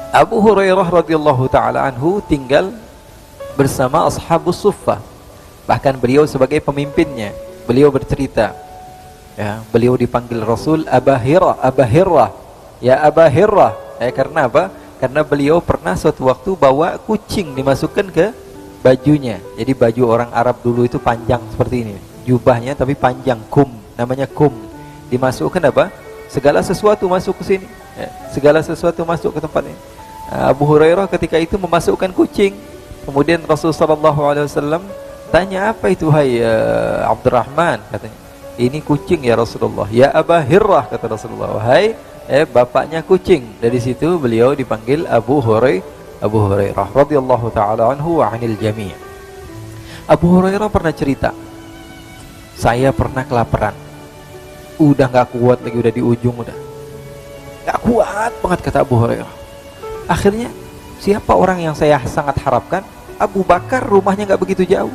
Abu Hurairah radhiyallahu taala anhu tinggal bersama ashabus suffah, bahkan beliau sebagai pemimpinnya. Beliau bercerita, ya, beliau dipanggil Rasul Aba Hirrah, ya Aba Hirrah, karena apa? Karena beliau pernah suatu waktu bawa kucing dimasukkan ke bajunya. Jadi baju orang Arab dulu itu panjang seperti ini, jubahnya tapi panjang, namanya kum. Dimasukkan apa? Segala sesuatu masuk ke sini, ya, segala sesuatu masuk ke tempat ini. Abu Hurairah ketika itu memasukkan kucing. Kemudian Rasulullah SAW tanya, apa itu hai Abdurrahman, katanya. Ini kucing ya Rasulullah. Ya Aba Hirrah, kata Rasulullah, wahai bapaknya kucing. Dari situ beliau dipanggil Abu Hurairah radhiyallahu taala anhu wa 'anil jami'. Abu Hurairah pernah cerita, saya pernah kelaparan. Udah gak kuat lagi, udah di ujung, udah gak kuat banget, kata Abu Hurairah. Akhirnya siapa orang yang saya sangat harapkan? Abu Bakar, rumahnya gak begitu jauh.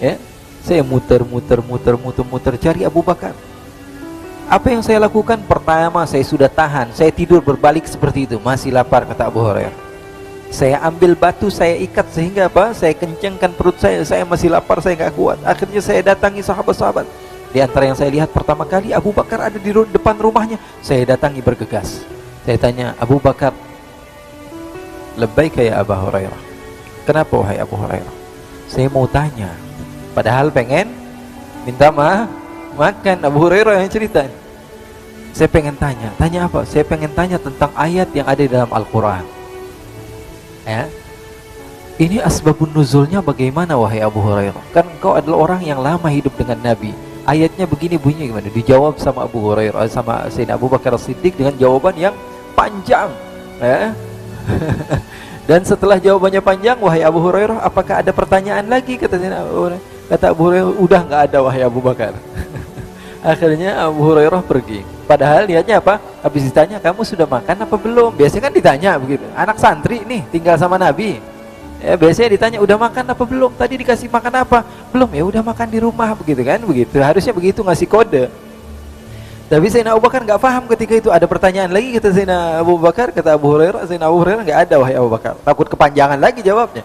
Ya, saya muter cari Abu Bakar. Apa yang saya lakukan? Pertama, saya sudah tahan, saya tidur berbalik seperti itu, masih lapar, kata Abu Hurairah. Saya ambil batu, saya ikat sehingga apa? Saya kencangkan perut saya masih lapar, saya gak kuat. Akhirnya saya datangi sahabat-sahabat. Di antara yang saya lihat pertama kali, Abu Bakar ada di depan rumahnya. Saya datangi bergegas. Saya tanya, Abu Bakar, labbaika ya Abu Hurairah. Kenapa wahai Abu Hurairah? Saya mau tanya, padahal pengen minta makan. Abu Hurairah yang cerita. Saya pengen tanya apa? Saya pengen tanya tentang ayat yang ada di dalam Al-Quran. Ya, ini asbabun nuzulnya bagaimana wahai Abu Hurairah? Kan engkau adalah orang yang lama hidup dengan Nabi. Ayatnya begini bunyinya gimana? Dijawab sama Abu Hurairah, sama Sayyidina Abu Bakar As-Siddiq dengan jawaban yang panjang. Ya. Dan setelah jawabannya panjang, wahai Abu Hurairah, apakah ada pertanyaan lagi? Kata Abu Hurairah, udah nggak ada wahai Abu Bakar. Akhirnya Abu Hurairah pergi. Padahal niatnya apa? Habis ditanya, kamu sudah makan apa belum? Biasanya kan ditanya begitu. Anak santri nih tinggal sama Nabi, ya, biasanya ditanya, udah makan apa belum? Tadi dikasih makan apa? Belum, ya udah makan di rumah, begitu kan? Begitu. Harusnya begitu, ngasih kode. Tapi Sayyidina Abu Bakar nggak paham ketika itu. Ada pertanyaan lagi, kata Sayyidina Abu Bakar, kata Abu Hurairah. Sayyidina Abu Hurairah, nggak ada wahai Abu Bakar. Takut kepanjangan lagi jawabnya.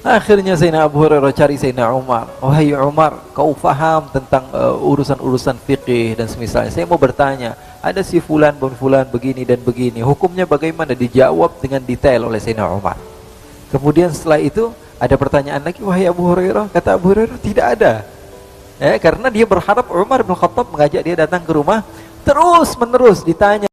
Akhirnya Sayyidina Abu Hurairah cari Sayyidina Umar. Wahai Umar, kau faham tentang urusan-urusan fikih dan semisalnya. Saya mau bertanya, ada si fulan begini dan begini, hukumnya bagaimana? Dijawab dengan detail oleh Sayyidina Umar. Kemudian setelah itu ada pertanyaan lagi, wahai Abu Hurairah. Kata Abu Hurairah, tidak ada. Karena dia berharap Umar bin Khattab mengajak dia datang ke rumah, terus menerus ditanya.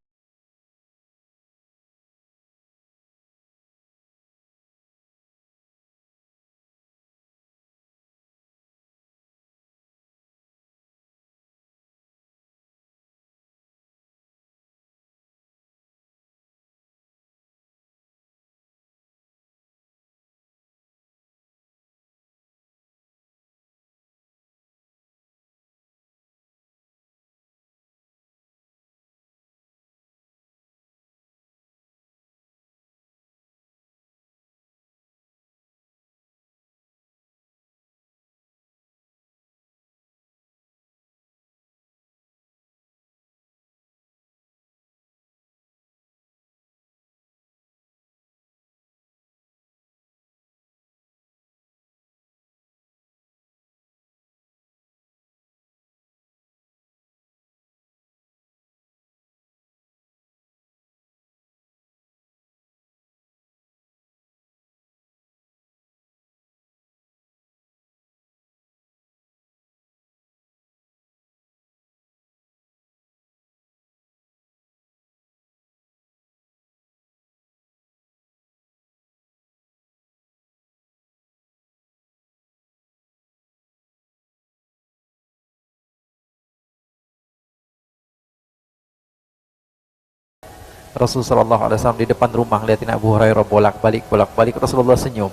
Rasulullah SAW di depan rumah lihatin Abu Hurairah bolak-balik. Rasulullah senyum.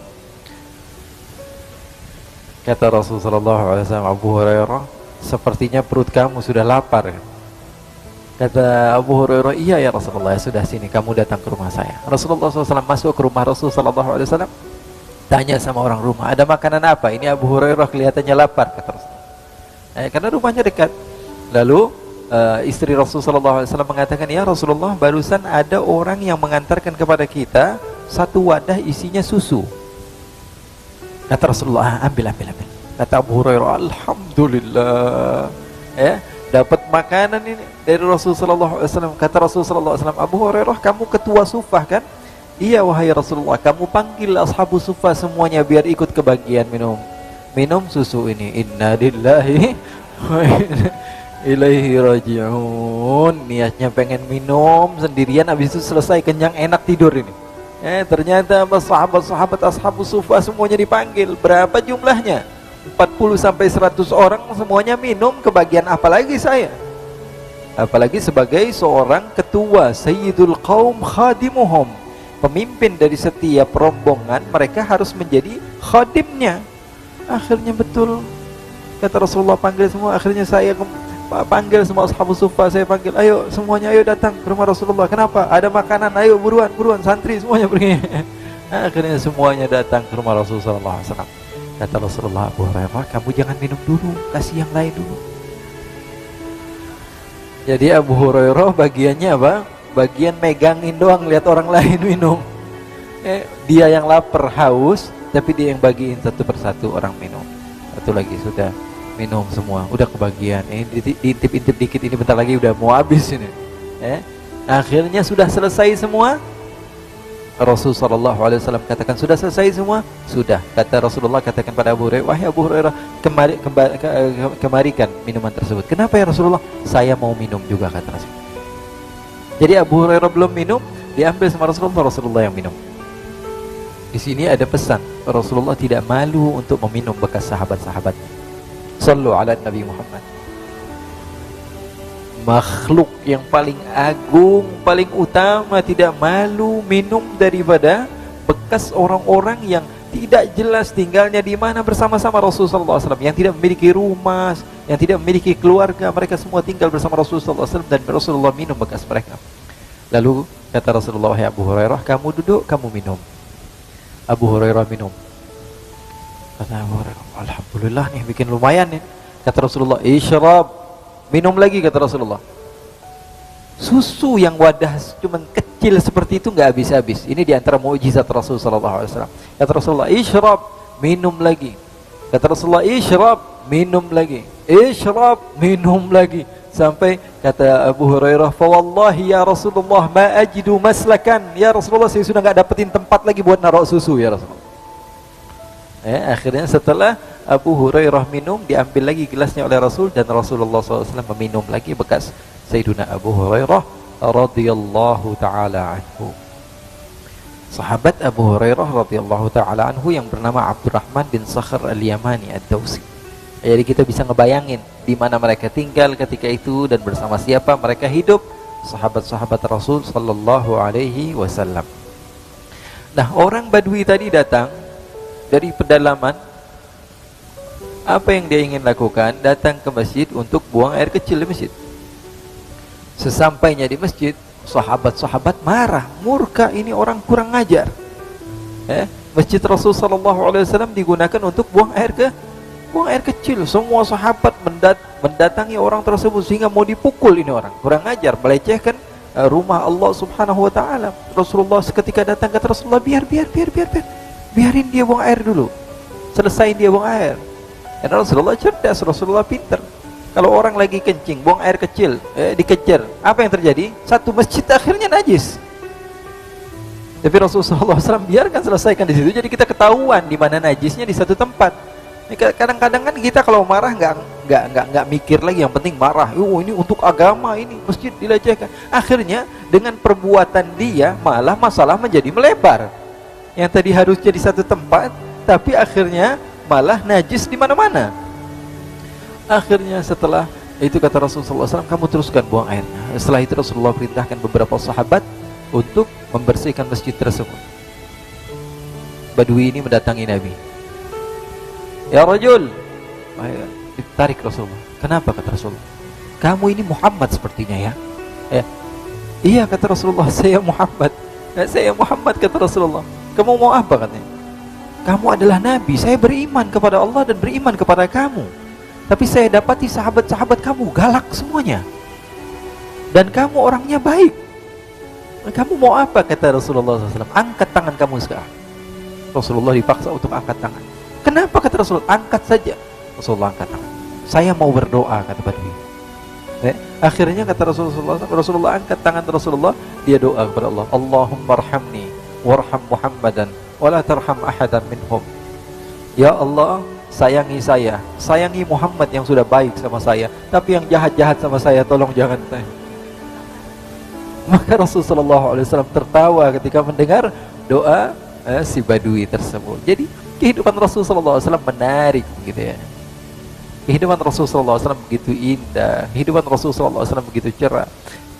Kata Rasulullah SAW, Abu Hurairah, sepertinya perut kamu sudah lapar. Kata Abu Hurairah, iya ya Rasulullah, ya sudah, sini kamu datang ke rumah saya. Rasulullah SAW masuk ke rumah Rasulullah SAW, tanya sama orang rumah, ada makanan apa? Ini Abu Hurairah kelihatannya lapar, kata Rasulullah. Karena rumahnya dekat. Lalu istri Rasulullah SAW mengatakan, ya Rasulullah, barusan ada orang yang mengantarkan kepada kita satu wadah isinya susu. Kata Rasulullah, ambil. Kata Abu Hurairah, alhamdulillah, ya, dapat makanan ini dari Rasulullah SAW. Kata Rasulullah SAW, Abu Hurairah, kamu ketua Suffah kan? Iya wahai Rasulullah, kamu panggil ashabu Suffah semuanya biar ikut kebagian minum susu ini. Inna lillahi wa inna ilaihi raji'un. Niatnya pengen minum sendirian, habis itu selesai kenyang enak tidur ini. Ternyata sahabat-sahabat ashabu Suffah semuanya dipanggil. Berapa jumlahnya? 40 sampai 100 orang semuanya minum, kebagian apalagi saya? Apalagi sebagai seorang ketua, sayyidul qaum khadimuhum, pemimpin dari setiap rombongan, mereka harus menjadi khadimnya. Akhirnya betul kata Rasulullah, panggil semua. Akhirnya saya panggil semua ashabus suffah, saya panggil, ayo semuanya, ayo datang ke rumah Rasulullah. Kenapa? Ada makanan, ayo buruan santri semuanya pergi. Akhirnya semuanya datang ke rumah Rasulullah SAW. Kata Rasulullah, Abu Hurairah, kamu jangan minum dulu, kasih yang lain dulu. Jadi Abu Hurairah bagiannya apa? Bagian megangin doang, lihat orang lain minum. Dia yang lapar haus, tapi dia yang bagiin satu persatu orang minum. Satu lagi sudah minum semua, udah kebagian. Diintip-intip dikit, ini bentar lagi udah mau habis ini. Akhirnya sudah selesai semua. Rasulullah SAW katakan, sudah selesai semua? Sudah. Kata Rasulullah, katakan pada Abu Hurairah, wahai Abu Hurairah, kemarikan minuman tersebut. Kenapa ya Rasulullah? Saya mau minum juga, kata Rasulullah. Jadi Abu Hurairah belum minum, diambil sama Rasulullah yang minum. Di sini ada pesan, Rasulullah tidak malu untuk meminum bekas sahabat-sahabatnya. Sallu ala Nabi Muhammad. Makhluk yang paling agung, paling utama tidak malu minum daripada bekas orang-orang yang tidak jelas tinggalnya di mana bersama-sama Rasulullah SAW, yang tidak memiliki rumah, yang tidak memiliki keluarga. Mereka semua tinggal bersama Rasulullah SAW dan Rasulullah minum bekas mereka. Lalu kata Rasulullah, ya Abu Hurairah, kamu duduk, kamu minum. Abu Hurairah minum. Kata Abu Hurairah, alhamdulillah nih, bikin lumayan nih. Kata Rasulullah, isyrab, minum lagi, kata Rasulullah. Susu yang wadah cuman kecil seperti itu nggak habis-habis. Ini diantara mukjizat Rasulullah SAW. Kata Rasulullah, isyrab, minum lagi. Kata Rasulullah, isyrab, minum lagi. Isyrab, minum lagi. Sampai kata Abu Hurairah, fa wallahi ya Rasulullah ma ajidu maslakan. Ya Rasulullah, saya sudah nggak dapetin tempat lagi buat naruh susu ya Rasulullah. Akhirnya setelah Abu Hurairah minum, diambil lagi gelasnya oleh Rasul, dan Rasulullah SAW meminum lagi bekas Sayyiduna Abu Hurairah radhiyallahu ta'ala anhu. Sahabat Abu Hurairah radhiyallahu ta'ala anhu yang bernama Abdurrahman bin Sakhr al-Yamani ad-Dawsi. Jadi kita bisa ngebayangin di mana mereka tinggal ketika itu dan bersama siapa mereka hidup, sahabat-sahabat Rasul sallallahu alaihi wasallam. Nah, orang Badui tadi datang dari pedalaman. Apa yang dia ingin lakukan? Datang ke masjid untuk buang air kecil di masjid. Sesampainya di masjid, sahabat-sahabat marah, murka, ini orang kurang ajar. Masjid Rasul sallallahu alaihi wasallam digunakan untuk buang air kecil. Semua sahabat mendatangi orang tersebut sehingga mau dipukul ini orang. Kurang ajar, melecehkan rumah Allah Subhanahu wa taala. Rasulullah seketika datang, kata Rasulullah, biarin dia buang air dulu. Selesai dia buang air. Karena Rasulullah cerdas, Rasulullah pintar. Kalau orang lagi kencing, buang air kecil, dikejar, apa yang terjadi? Satu masjid akhirnya najis. Tapi Rasulullah SAW biarkan selesaikan di situ. Jadi kita ketahuan di mana najisnya di satu tempat. Kadang-kadang kan kita kalau marah nggak mikir lagi, yang penting marah. Ini untuk agama, ini masjid dilecehkan. Akhirnya dengan perbuatan dia malah masalah menjadi melebar. Yang tadi harusnya di satu tempat, tapi akhirnya malah najis di mana-mana. Akhirnya setelah itu kata Rasulullah SAW, kamu teruskan buang airnya. Setelah itu Rasulullah perintahkan beberapa sahabat untuk membersihkan masjid tersebut. Badui ini mendatangi Nabi. Ya rajul, ditarik Rasulullah. Kenapa, kata Rasulullah? Kamu ini Muhammad sepertinya ya. Iya, kata Rasulullah, saya Muhammad. Saya Muhammad, kata Rasulullah. Kamu mau apa, katanya? Kamu adalah Nabi, saya beriman kepada Allah dan beriman kepada kamu. Tapi saya dapati sahabat-sahabat kamu galak semuanya. dan kamu orangnya baik. Kamu mau apa? Kata Rasulullah SAW, angkat tangan kamu sekarang. Rasulullah dipaksa untuk angkat tangan. Kenapa? Kata Rasulullah, angkat saja. Rasulullah angkat tangan. Saya mau berdoa, kata Badui. Akhirnya kata Rasulullah angkat tangan Rasulullah, dia doa kepada Allah, Allahumma arhamni warham Muhammadan wala tarham ahadan minhum. Ya Allah, sayangi saya, sayangi Muhammad yang sudah baik sama saya, tapi yang jahat-jahat sama saya tolong jangan saya. Maka Rasulullah SAW tertawa ketika mendengar doa si Badui tersebut. Jadi kehidupan Rasulullah SAW menarik gitu ya. Kehidupan Rasulullah SAW begitu indah, kehidupan Rasulullah SAW begitu cerah.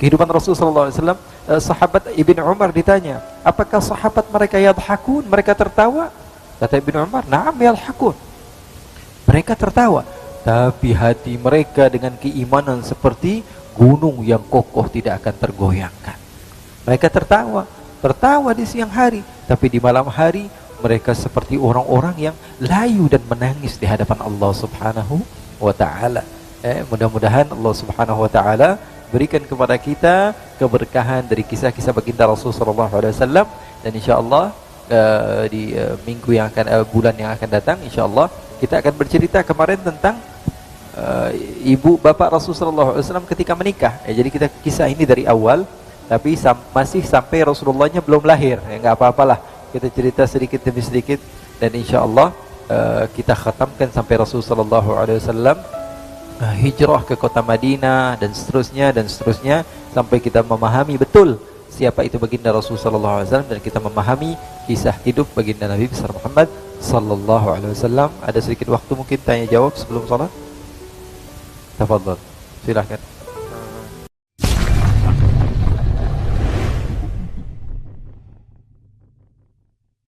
Kehidupan Rasulullah SAW, sahabat Ibn Umar ditanya, apakah sahabat mereka yadhakun, mereka tertawa? Kata Ibn Umar, na'am yadhakun. Mereka tertawa, tapi hati mereka dengan keimanan seperti gunung yang kokoh tidak akan tergoyangkan. Mereka tertawa di siang hari, tapi di malam hari mereka seperti orang-orang yang layu dan menangis di hadapan Allah Subhanahu wa ta'ala. Mudah-mudahan Allah Subhanahu wa ta'ala berikan kepada kita keberkahan dari kisah-kisah baginda Rasulullah SAW, dan insyaAllah di minggu yang akan, bulan yang akan datang, insyaAllah kita akan bercerita kemarin tentang ibu bapak Rasulullah SAW ketika menikah. Jadi kita kisah ini dari awal, tapi masih sampai Rasulullahnya belum lahir. Nggak apa-apalah, kita cerita sedikit demi sedikit, dan insya Allah kita khatamkan sampai Rasulullah SAW hijrah ke kota Madinah dan seterusnya sampai kita memahami betul siapa itu baginda Rasulullah SAW, dan kita memahami kisah hidup baginda Nabi besar Muhammad Sallallahu Alaihi Wasallam. Ada sedikit waktu mungkin tanya jawab sebelum salat. Tafadhal, silahkan.